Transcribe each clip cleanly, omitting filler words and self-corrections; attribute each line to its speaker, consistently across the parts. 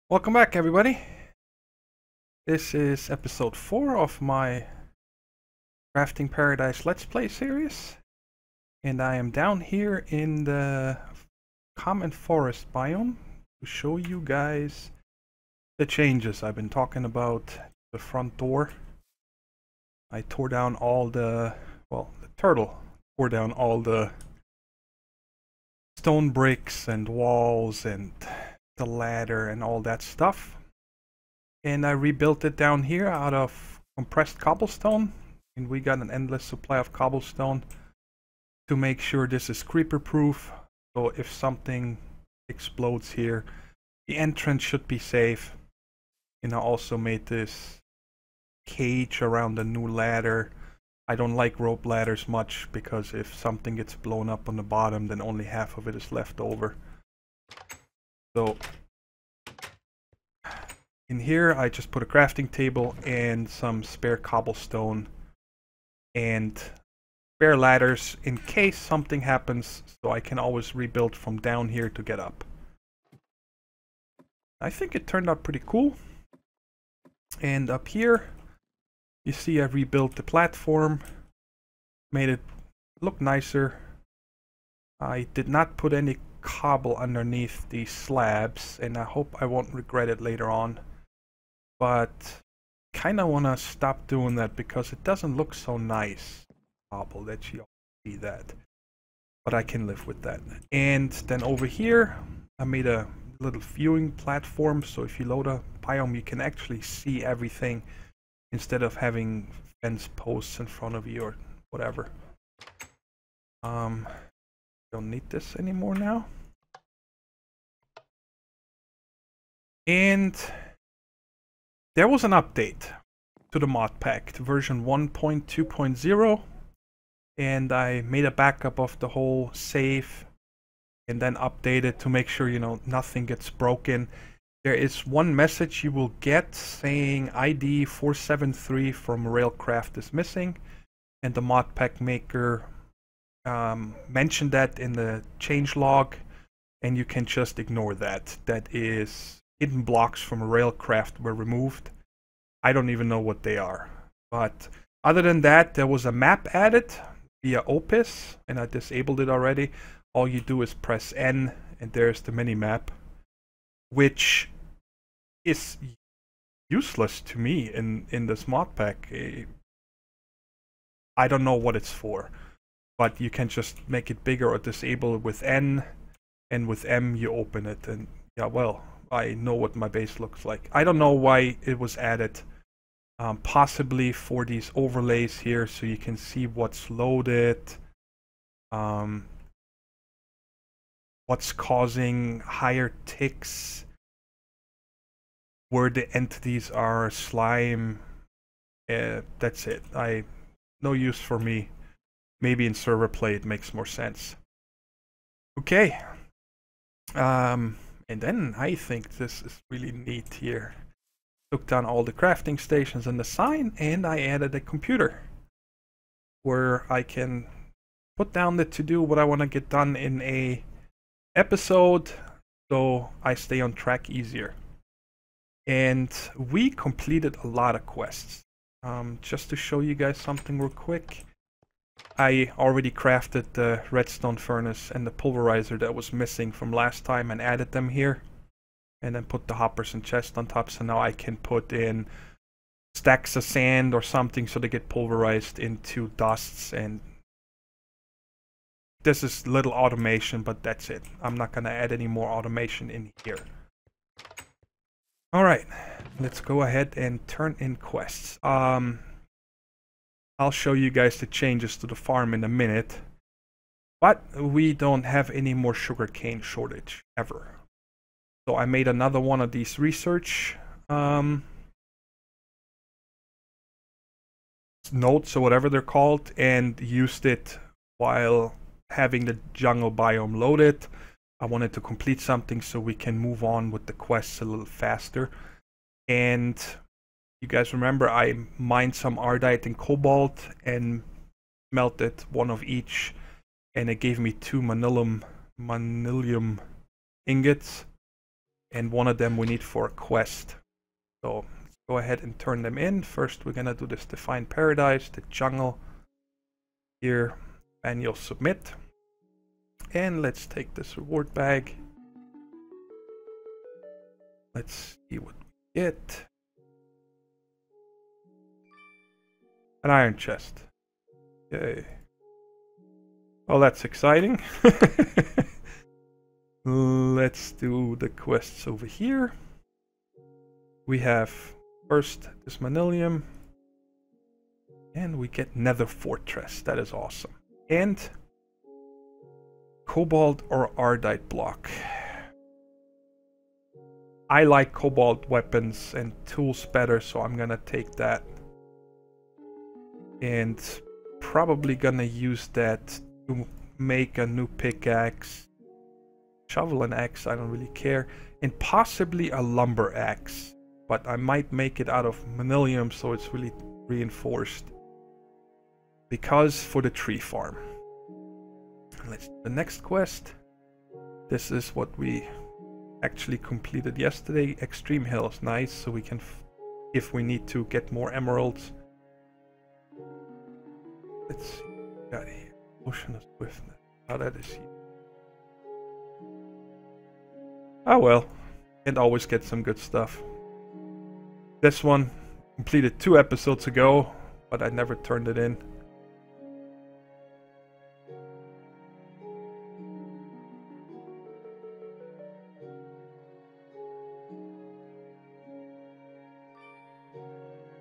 Speaker 1: Welcome back, everybody. This is episode 4 of my Crafting Paradise Let's Play series. And I am down here in the common forest biome to show you guys the changes I've been talking about. The front door. I tore down all the turtle tore down all the stone bricks and walls and the ladder and all that stuff, and I rebuilt it down here out of compressed cobblestone, and we got an endless supply of cobblestone to make sure this is creeper proof, so if something explodes here the entrance should be safe. And I also made this cage around the new ladder. I don't like rope ladders much because if something gets blown up on the bottom then only half of it is left over. So in here I just put a crafting table and some spare cobblestone and spare ladders in case something happens, so I can always rebuild from down here to get up. I think it turned out pretty cool. And up here you see I rebuilt the platform, made it look nicer. I did not put any cobble underneath these slabs, and I hope I won't regret it later on. But kind of want to stop doing that because it doesn't look so nice. Cobble, that you see that. But I can live with that. And then over here I made a little viewing platform, so if you load a biome you can actually see everything instead of having fence posts in front of you or whatever. Don't need this anymore now. And there was an update to the mod pack to version 1.2.0, and I made a backup of the whole save and then updated to make sure, you know, nothing gets broken. There is one message you will get saying ID 473 from Railcraft is missing, and the mod pack maker mentioned that in the changelog, and you can just ignore that. That is hidden blocks from Railcraft were removed. I don't even know what they are. But other than that, there was a map added via Opus, and I disabled it already. All you do is press N, and there's the mini-map, which is useless to me in this mod pack. I don't know what it's for, but you can just make it bigger or disable it with N, and with M you open it, and yeah, well, I know what my base looks like. I don't know why it was added. Possibly for these overlays here so you can see what's loaded, what's causing higher ticks, where the entities are, slime. That's it. No use for me. Maybe in server play it makes more sense. Okay. And then I think this is really neat here. Took down all the crafting stations and the sign, and I added a computer where I can put down the to-do what I want to get done in a episode, so I stay on track easier. And we completed a lot of quests. Just to show you guys something real quick, I already crafted the redstone furnace and the pulverizer that was missing from last time and added them here. And then put the hoppers and chests on top, so now I can put in stacks of sand or something so they get pulverized into dusts. And this is little automation, but that's it. I'm not gonna add any more automation in here. Alright, let's go ahead and turn in quests. I'll show you guys the changes to the farm in a minute, but we don't have any more sugarcane shortage ever. So I made another one of these research notes or whatever they're called, and used it while having the jungle biome loaded. I wanted to complete something so we can move on with the quests a little faster. And you guys remember I mined some ardite and cobalt and melted one of each, and it gave me 2 manilium ingots. and one of them we need for a quest. So let's go ahead and turn them in. First we're gonna do this Define Paradise, the jungle. Here, manual submit. And let's take this reward bag. Let's see what we get. An iron chest. Okay. Well, that's exciting. Let's do the quests over here. We have first this Manilium. And we get Nether Fortress. That is awesome. And Cobalt or Ardite block. I like Cobalt weapons and tools better, so I'm gonna take that. And probably gonna use that to make a new pickaxe. Shovel and axe, I don't really care. And possibly a lumber axe. But I might make it out of Manilium, so it's really reinforced. Because for the tree farm. Let's do the next quest. This is what we actually completed yesterday. Extreme Hill is nice, so we can, if we need to, get more emeralds. Let's see what we got here. Ocean of Swiftness. Oh, that is here. Oh well, and always get some good stuff. This one completed 2 episodes ago, but I never turned it in.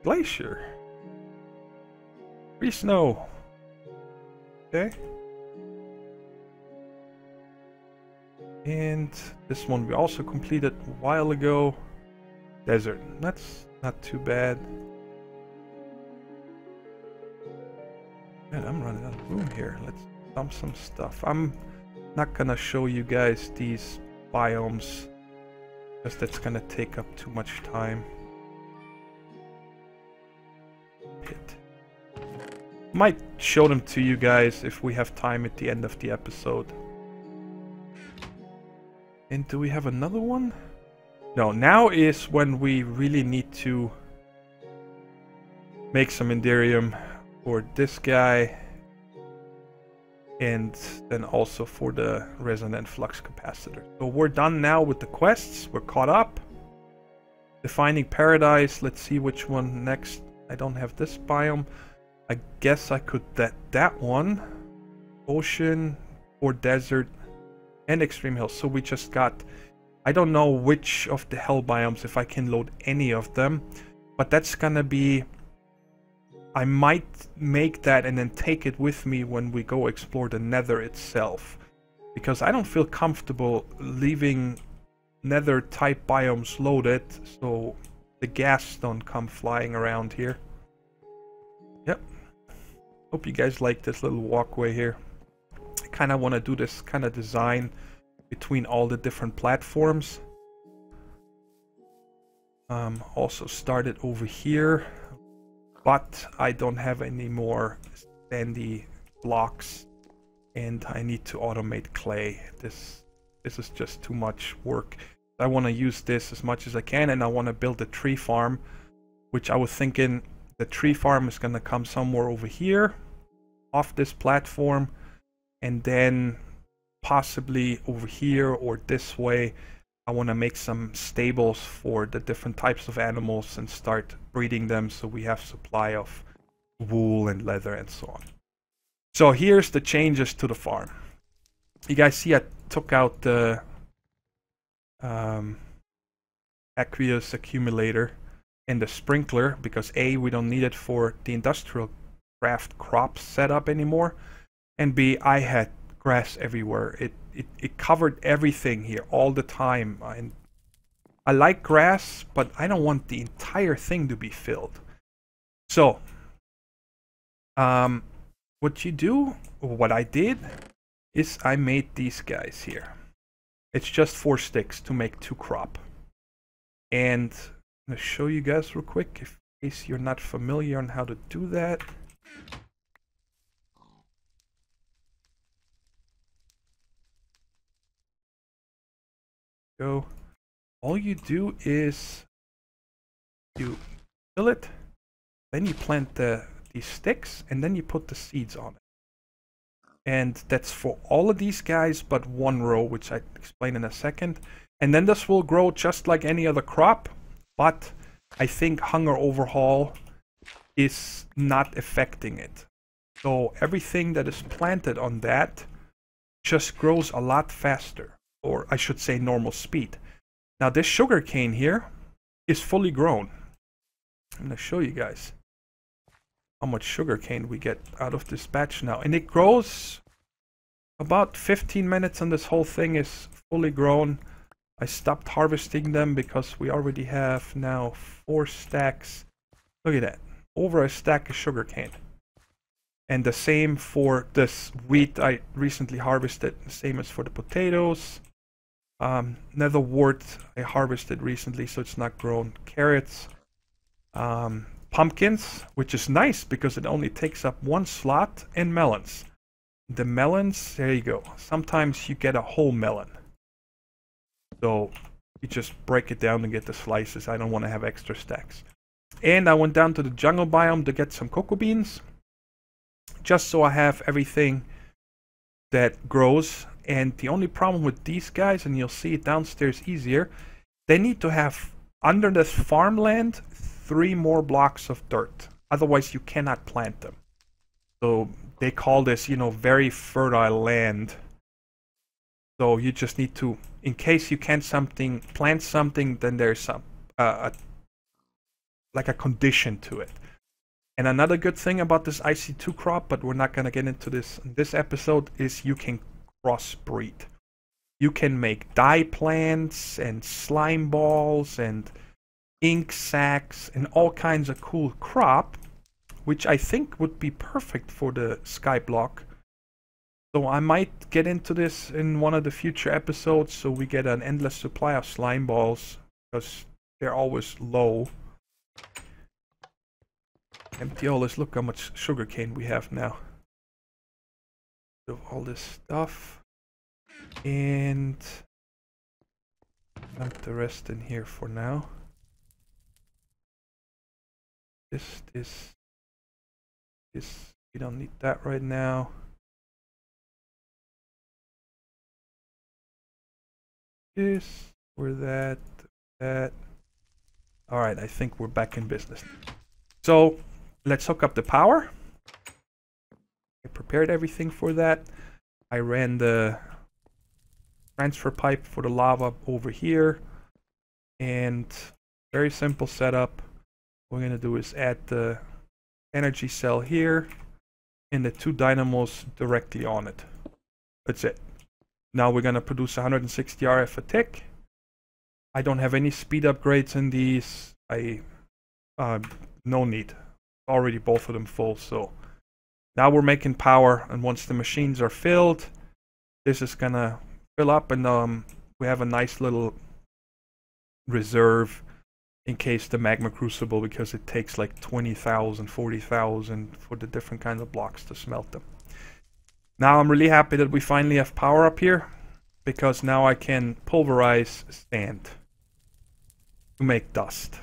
Speaker 1: Glacier. Free snow. Okay. And this one we also completed a while ago. Desert. That's not too bad. Man, I'm running out of room here. Let's dump some stuff. I'm not gonna show you guys these biomes, because that's gonna take up too much time. Might show them to you guys if we have time at the end of the episode. And do we have another one? No, now is when we really need to make some Enderium for this guy. And then also for the resonant flux capacitor. So we're done now with the quests. We're caught up. Defining Paradise. Let's see which one next. I don't have this biome. I guess I could that one. Ocean or desert and extreme hill. So we just got, I don't know which of the hell biomes, if I can load any of them, but that's gonna be, I might make that and then take it with me when we go explore the nether itself, because I don't feel comfortable leaving nether type biomes loaded so the gas don't come flying around here. Yep. Hope you guys like this little walkway here. I kind of want to do this kind of design between all the different platforms. Also started over here, but I don't have any more sandy blocks and I need to automate clay. This is just too much work. I want to use this as much as I can, and I want to build a tree farm, which I was thinking the tree farm is going to come somewhere over here off this platform, and then possibly over here or this way. I want to make some stables for the different types of animals and start breeding them so we have supply of wool and leather and so on. So here's the changes to the farm. You guys see I took out the aqueous accumulator and the sprinkler because A, we don't need it for the industrial craft crop setup anymore, and B, I had grass everywhere. It covered everything here all the time, and I like grass, but I don't want the entire thing to be filled. So what you do, or what I did, is I made these guys here. It's just 4 sticks to make 2 crop. And I'm going to show you guys real quick, in case you're not familiar on how to do that. Go. all you do is you fill it, then you plant these sticks, and then you put the seeds on it. And that's for all of these guys but one row, which I explain in a second. And then this will grow just like any other crop, but I think hunger overhaul is not affecting it. So everything that is planted on that just grows a lot faster, or I should say normal speed. Now this sugar cane here is fully grown. I'm going to show you guys how much sugar cane we get out of this batch now. And it grows about 15 minutes and this whole thing is fully grown. I stopped harvesting them because we already have now 4 stacks. Look at that. Over a stack of sugar cane. And the same for this wheat I recently harvested. The same as for the potatoes. Nether wart I harvested recently, so it's not grown. Carrots. Pumpkins, which is nice because it only takes up 1 slot. And melons. The melons, there you go. Sometimes you get a whole melon. So you just break it down and get the slices. I don't want to have extra stacks. And I went down to the jungle biome to get some cocoa beans. Just so I have everything that grows. And the only problem with these guys, and you'll see it downstairs easier, they need to have under this farmland 3 more blocks of dirt. Otherwise you cannot plant them. So they call this, you know, very fertile land. So you just need to, in case you can't plant something, then there's some like a condition to it. And another good thing about this IC2 crop, but we're not going to get into this in this episode, is you can crossbreed. You can make dye plants and slime balls and ink sacs and all kinds of cool crop, which I think would be perfect for the skyblock. So I might get into this in one of the future episodes so we get an endless supply of slime balls, because they're always low. Empty all this. Look how much sugarcane we have now. So all this stuff. And dump the rest in here for now. This, we don't need that right now. This, or that. Alright, I think we're back in business. So, let's hook up the power. I prepared everything for that. I ran the transfer pipe for the lava over here. And very simple setup. What we're going to do is add the energy cell here and the 2 dynamos directly on it. That's it. Now we're going to produce 160 RF a tick. I don't have any speed upgrades in these. No need. Already both of them full. So now we're making power, and once the machines are filled, this is going to fill up, and we have a nice little reserve in case the magma crucible, because it takes like 20,000, 40,000 for the different kinds of blocks to smelt them. Now I'm really happy that we finally have power up here, because now I can pulverize sand to make dust.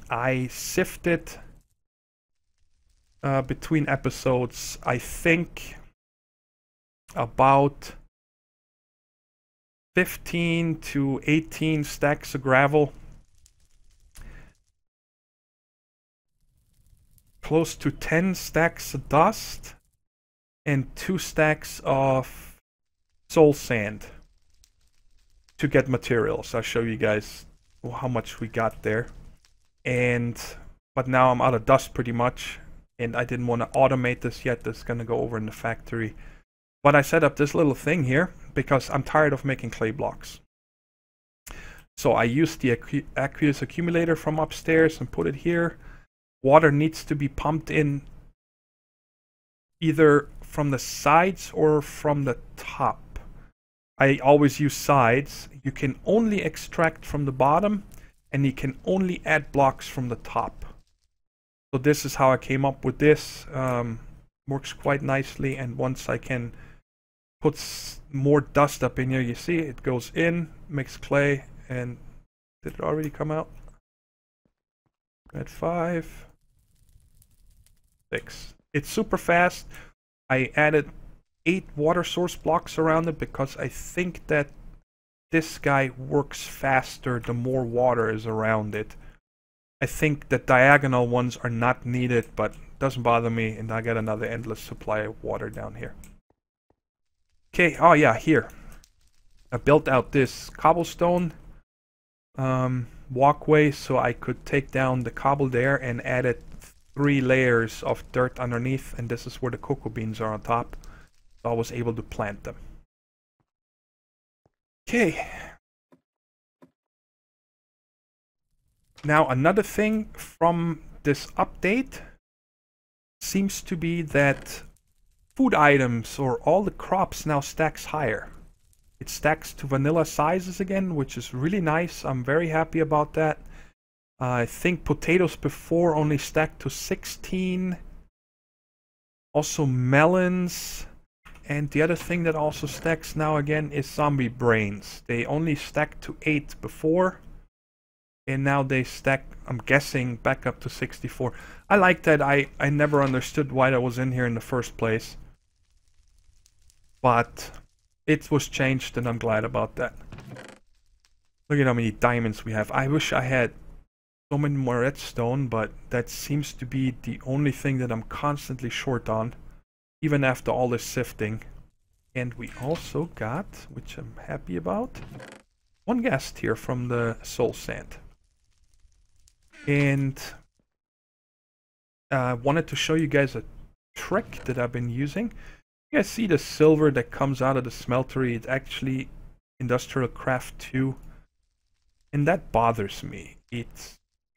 Speaker 1: I sifted between episodes, I think about 15 to 18 stacks of gravel, close to 10 stacks of dust, and 2 stacks of soul sand to get materials. I'll show you guys how much we got there. But now I'm out of dust pretty much, and I didn't want to automate this yet. This is going to go over in the factory. But I set up this little thing here because I'm tired of making clay blocks. So I used the aqueous accumulator from upstairs and put it here. Water needs to be pumped in either from the sides or from the top. I always use sides. You can only extract from the bottom, and you can only add blocks from the top. So this is how I came up with this. Works quite nicely, and once I can put more dust up in here, you see it goes in, makes clay, and Did it already come out? At 5, 6. It's super fast. I added 8 water source blocks around it because I think that this guy works faster the more water is around it. I think the diagonal ones are not needed, but doesn't bother me, and I get another endless supply of water down here. Okay, oh yeah, here. I built out this cobblestone walkway so I could take down the cobble there and added 3 layers of dirt underneath, and this is where the cocoa beans are on top. So I was able to plant them. Okay. Now another thing from this update seems to be that food items or all the crops now stacks higher. It stacks to vanilla sizes again, which is really nice. I'm very happy about that. I think potatoes before only stacked to 16. Also melons. And the other thing that also stacks now again is zombie brains. They only stacked to 8 before. And now they stack, I'm guessing, back up to 64. I like that. I never understood why that was in here in the first place. But it was changed and I'm glad about that. Look at how many diamonds we have. I wish I had so many more redstone, but that seems to be the only thing that I'm constantly short on. Even after all this sifting. And we also got, which I'm happy about, one guest here from the soul sand. And I wanted to show you guys a trick that I've been using. You guys see the silver that comes out of the smeltery? It's actually Industrial Craft 2. And that bothers me.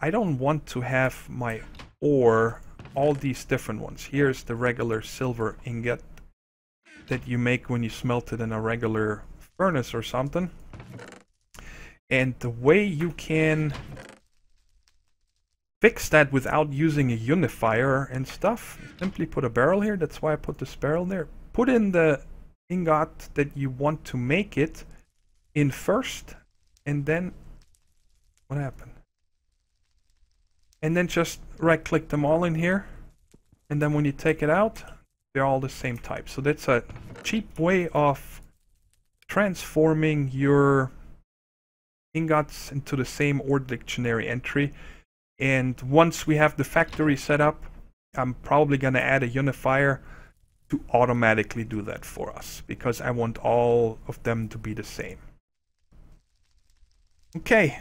Speaker 1: I don't want to have my ore, all these different ones. Here's the regular silver ingot that you make when you smelt it in a regular furnace or something. And the way you can fix that without using a unifier and stuff, simply put a barrel here. That's why I put this barrel there. Put in the ingot that you want to make it in first, and then what happened? And then just right click them all in here, and then when you take it out, they're all the same type. So that's a cheap way of transforming your ingots into the same ore dictionary entry. And once we have the factory set up, I'm probably going to add a unifier to automatically do that for us, because I want all of them to be the same. Okay,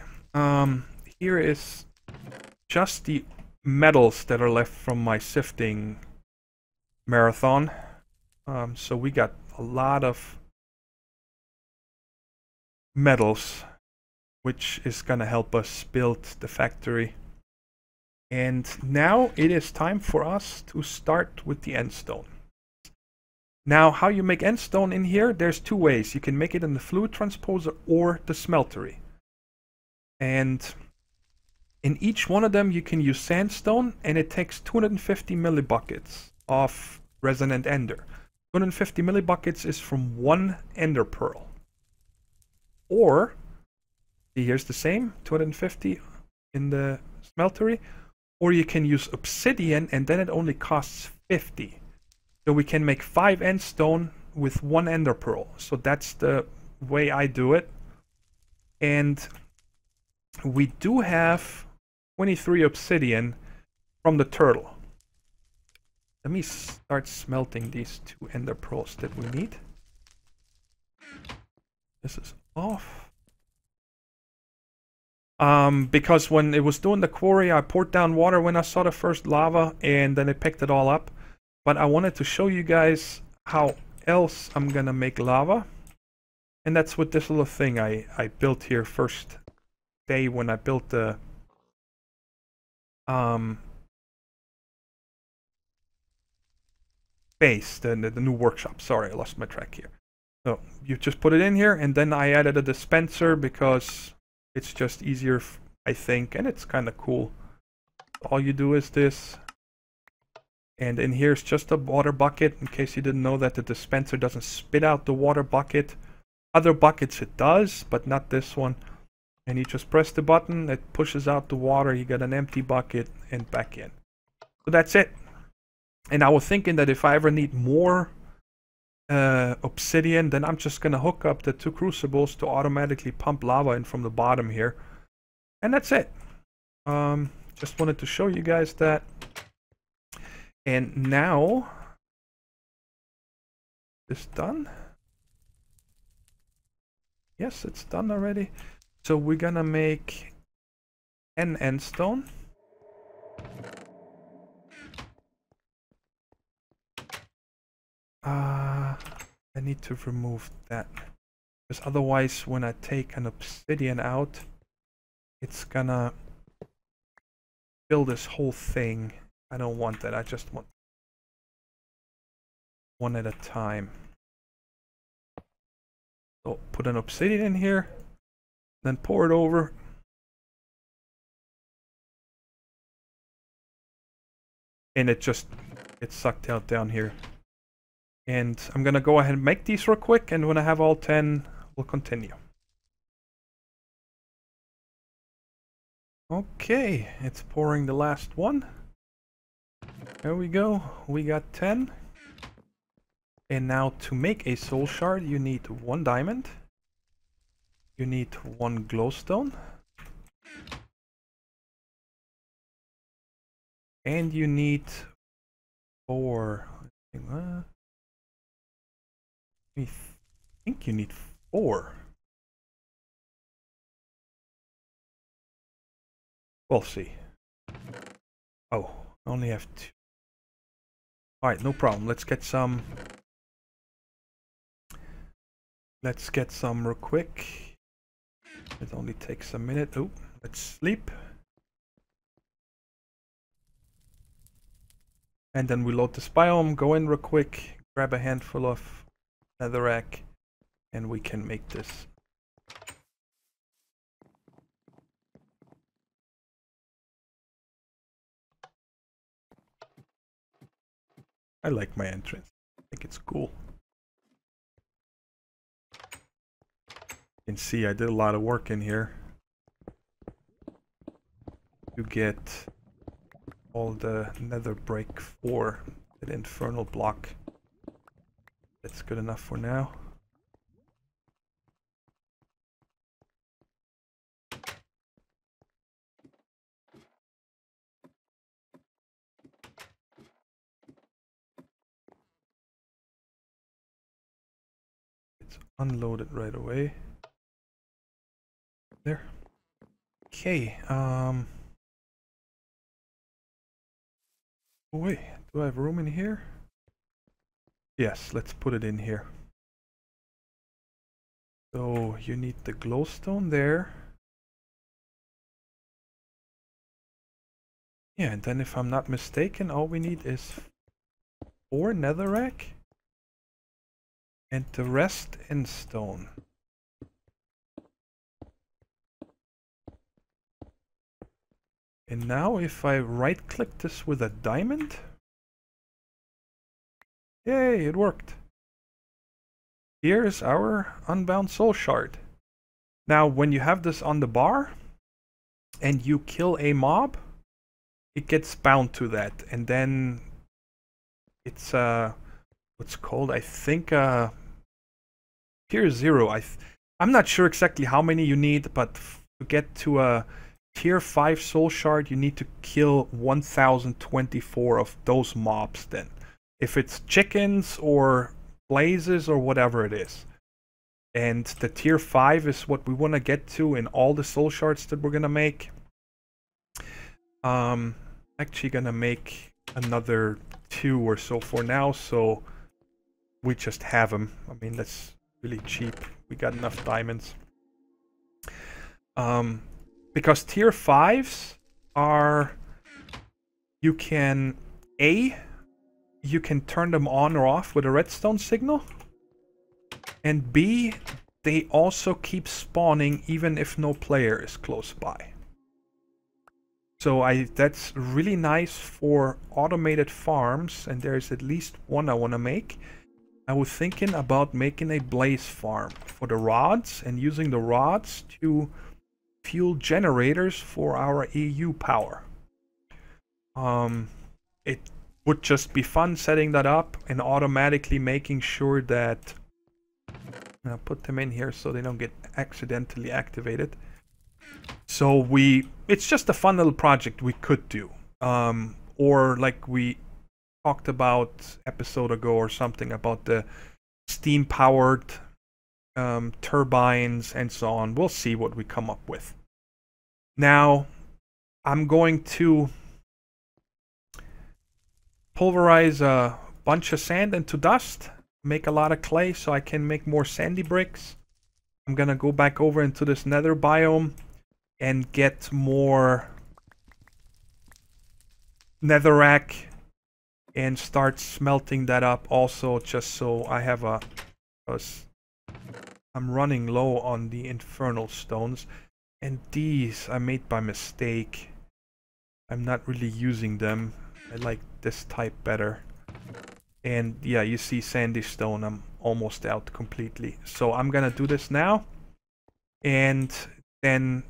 Speaker 1: here is just the metals that are left from my sifting marathon. So we got a lot of metals, which is going to help us build the factory. And now it is time for us to start with the endstone. Now, how you make endstone in here, there's 2 ways. You can make it in the fluid transposer or the smeltery. And in each one of them, you can use sandstone, and it takes 250 millibuckets of resonant ender. 250 millibuckets is from 1 ender pearl. Or, see, here's the same, 250 in the smeltery. Or you can use obsidian, and then it only costs 50. So we can make 5 endstone with 1 ender pearl. So that's the way I do it. And we do have 23 obsidian from the turtle. Let me start smelting these 2 ender pearls that we need. This is off. Because when it was doing the quarry, I poured down water when I saw the first lava, and then it picked it all up. But I wanted to show you guys how else I'm gonna make lava. And that's with this little thing I built here first day when I built the base, the new workshop. Sorry, I lost my track here. So you just put it in here, and then I added a dispenser because it's just easier, I think, and it's kind of cool. All you do is this, and in here's just a water bucket, in case you didn't know that the dispenser doesn't spit out the water bucket. Other buckets it does, but not this one. And you just press the button, it pushes out the water, you get an empty bucket and back in. So that's it. And I was thinking that if I ever need more obsidian, then I'm just gonna hook up the 2 crucibles to automatically pump lava in from the bottom here. And that's it. Just wanted to show you guys that. And now, is done? Yes, it's done already. So we're gonna make an end stone. I need to remove that, because otherwise when I take an obsidian out, it's gonna fill this whole thing. I don't want that. I just want one at a time. So put an obsidian in here, then pour it over. And it just gets sucked out down here. And I'm gonna go ahead and make these real quick, and when I have all 10, we'll continue. Okay, it's pouring the last one. There we go, we got 10. And now to make a soul shard, you need 1 diamond. You need 1 glowstone. And you need 4. I think you need 4. We'll see. Oh, I only have 2. Alright, no problem. Let's get some. Let's get some real quick. It only takes a minute. Oh, let's sleep. And then we load this biome, go in real quick, grab a handful of netherrack, and we can make this. I like my entrance. I think it's cool. You can see I did a lot of work in here to get all the nether break for the infernal block. That's good enough for now. It's unloaded right away. There. Okay, oh wait, do I have room in here? Yes, let's put it in here. So you need the glowstone there. Yeah, and then if I'm not mistaken, all we need is 4 netherrack and the rest in stone. And now if I right click this with a diamond, yay, it worked. Here's our unbound soul shard. Now when you have this on the bar and you kill a mob, it gets bound to that, and then it's what's called, I think, tier 0. I'm not sure exactly how many you need, but to get to a tier 5 soul shard, you need to kill 1024 of those mobs then. If it's chickens or blazes or whatever it is. And the tier 5 is what we want to get to in all the soul shards that we're going to make. Actually gonna make another 2 or so for now, so we just have them. I mean, that's really cheap. We got enough diamonds. Because tier 5s are, you can turn them on or off with a redstone signal, and B, they also keep spawning even if no player is close by. So that's really nice for automated farms, and there's at least one I want to make. I was thinking about making a blaze farm for the rods and using the rods to fuel generators for our EU power. It would just be fun setting that up and automatically making sure that I'll put them in here so they don't get accidentally activated. So it's just a fun little project we could do. Or like we talked about episode ago or something about the steam powered turbines and so on. We'll see what we come up with. Now, I'm going to pulverize a bunch of sand into dust, make a lot of clay so I can make more sandy bricks. I'm gonna go back over into this nether biome and get more netherrack and start smelting that up also, just so I have because I'm running low on the infernal stones, and these I made by mistake. I'm not really using them. I like this type better. And yeah, you see sandy stone, I'm almost out completely. So I'm gonna do this now and then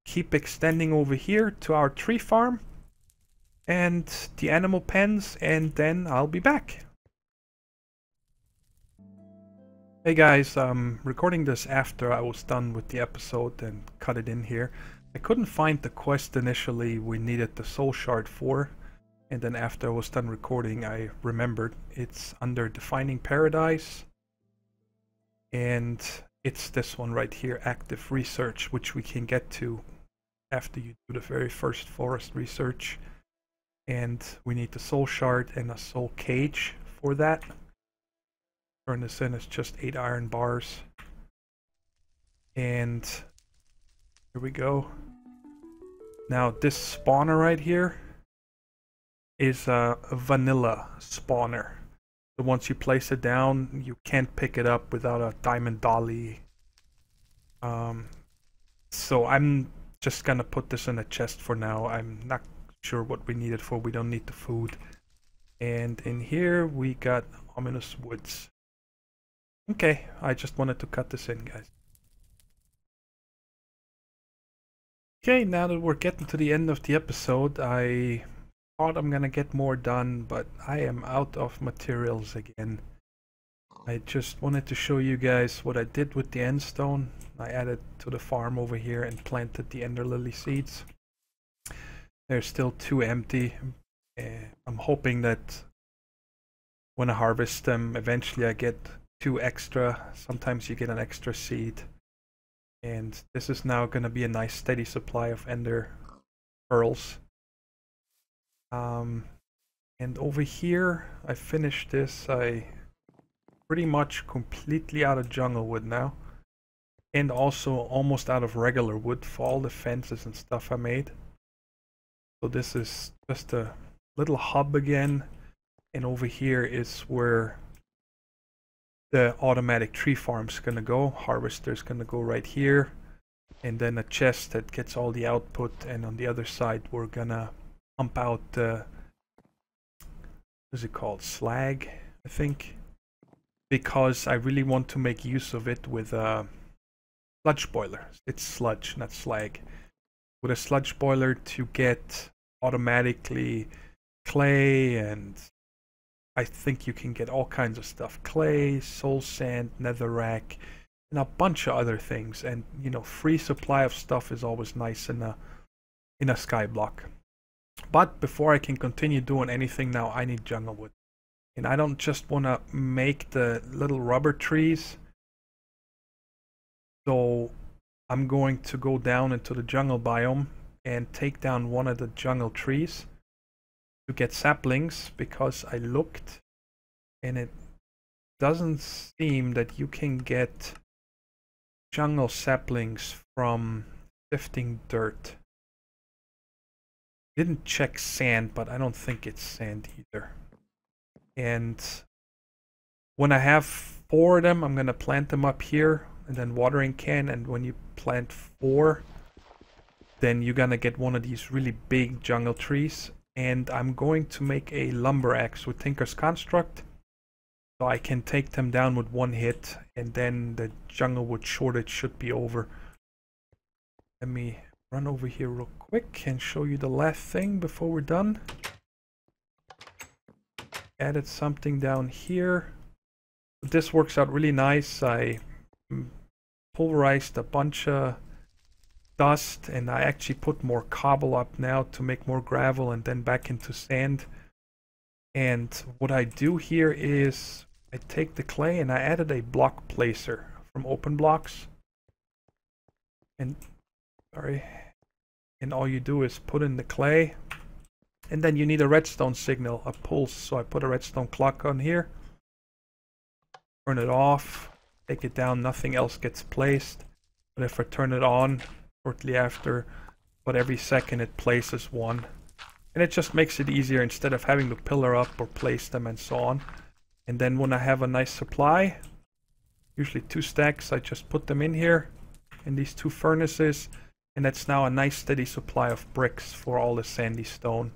Speaker 1: keep extending over here to our tree farm and the animal pens, and then I'll be back. Hey guys, I'm recording this after I was done with the episode and cut it in here. I couldn't find the quest initially we needed the soul shard for, and then after I was done recording I remembered it's under Defining Paradise, and it's this one right here, Active Research, which we can get to after you do the very first forest research. And we need the soul shard and a soul cage for that. Turn this in, it's just 8 iron bars. And here we go. Now this spawner right here is a vanilla spawner. So once you place it down, you can't pick it up without a diamond dolly. So I'm just gonna put this in a chest for now. I'm not sure what we need it for. We don't need the food. And in here we got ominous woods. Okay, I just wanted to cut this in, guys. Okay, now that we're getting to the end of the episode, I thought I'm gonna get more done, but I am out of materials again. I just wanted to show you guys what I did with the end stone. I added to the farm over here and planted the ender lily seeds. They're still 2 empty. I'm hoping that when I harvest them, eventually I get 2 extra. Sometimes you get an extra seed. And this is now going to be a nice steady supply of ender pearls. And over here, I finished this. I pretty much completely out of jungle wood now. And also almost out of regular wood for all the fences and stuff I made. So this is just a little hub again, and over here is where the automatic tree farm's gonna go. Harvester's gonna go right here, and then a chest that gets all the output, and on the other side we're gonna pump out the, what is it called, slag, I think, because I really want to make use of it with a sludge boiler. It's sludge, not slag. With a sludge boiler to get automatically clay, and I think you can get all kinds of stuff. Clay, soul sand, netherrack, and a bunch of other things. And you know, free supply of stuff is always nice in a skyblock. But before I can continue doing anything now, I need jungle wood. And I don't just want to make the little rubber trees. So I'm going to go down into the jungle biome and take down one of the jungle trees to get saplings, because I looked and it doesn't seem that you can get jungle saplings from sifting dirt. Didn't check sand, but I don't think it's sand either. And when I have 4 of them, I'm gonna plant them up here, and then watering can. And when you plant 4, then you're gonna get one of these really big jungle trees. And I'm going to make a lumber axe with Tinker's Construct, so I can take them down with 1 hit, and then the jungle wood shortage should be over. Let me run over here real quick and show you the last thing before we're done. Added something down here. This works out really nice. I pulverized a bunch of dust and I actually put more cobble up now to make more gravel and then back into sand. And what I do here is I take the clay and I added a block placer from Open Blocks. And and all you do is put in the clay, and then you need a redstone signal, a pulse. So I put a redstone clock on here, turn it off, take it down, nothing else gets placed. But if I turn it on shortly after, but every second it places one. And it just makes it easier instead of having to pillar up or place them and so on. And then when I have a nice supply, usually 2 stacks, I just put them in here in these 2 furnaces. And that's now a nice steady supply of bricks for all the sandy stone.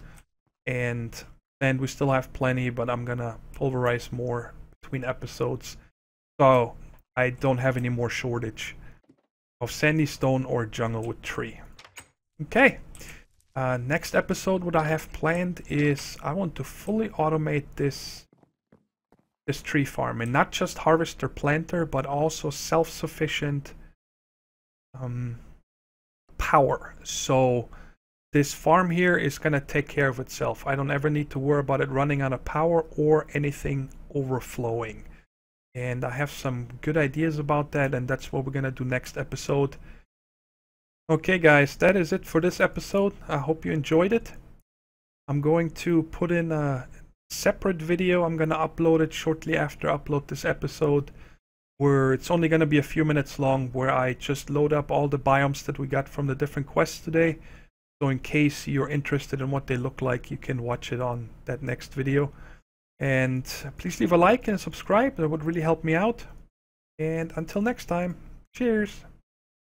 Speaker 1: And we still have plenty, but I'm gonna pulverize more between episodes. So I don't have any more shortage of sandy stone or jungle wood tree. Okay. Next episode, what I have planned is I want to fully automate this tree farm, and not just harvester planter, but also self-sufficient power. So this farm here is gonna take care of itself. I don't ever need to worry about it running out of power or anything overflowing. And I have some good ideas about that, and that's what we're gonna do next episode. Okay guys, that is it for this episode. I hope you enjoyed it. I'm going to put in a separate video. I'm gonna upload it shortly after I upload this episode, where it's only gonna be a few minutes long, where I just load up all the biomes that we got from the different quests today. So in case you're interested in what they look like, you can watch it on that next video. And please leave a like and subscribe. That would really help me out. And until next time, cheers!